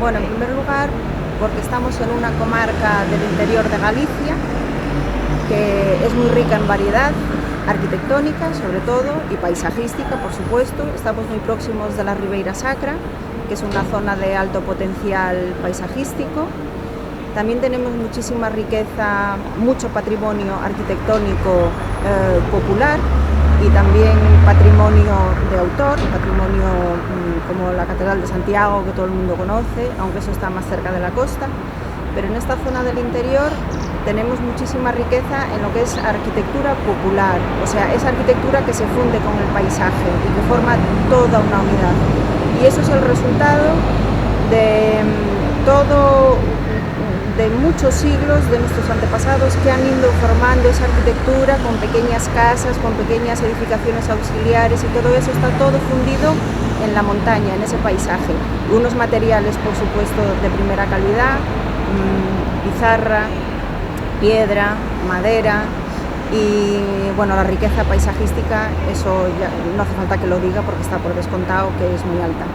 Bueno, en primer lugar, porque estamos en una comarca del interior de Galicia, que es muy rica en variedad arquitectónica, sobre todo, y paisajística, por supuesto. Estamos muy próximos de la Ribeira Sacra, que es una zona de alto potencial paisajístico. También tenemos muchísima riqueza, mucho patrimonio arquitectónico popular y también patrimonio de autor, patrimonio como la Catedral de Santiago, que todo el mundo conoce, aunque eso está más cerca de la costa. Pero en esta zona del interior tenemos muchísima riqueza en lo que es arquitectura popular, o sea, esa arquitectura que se funde con el paisaje y que forma toda una unidad. Y eso es el resultado de muchos siglos de nuestros antepasados que han ido formando esa arquitectura con pequeñas casas, con pequeñas edificaciones auxiliares, y todo eso está todo fundido en la montaña, en ese paisaje. Unos materiales, por supuesto, de primera calidad, pizarra, piedra, madera, y bueno, la riqueza paisajística, eso ya no hace falta que lo diga porque está por descontado que es muy alta.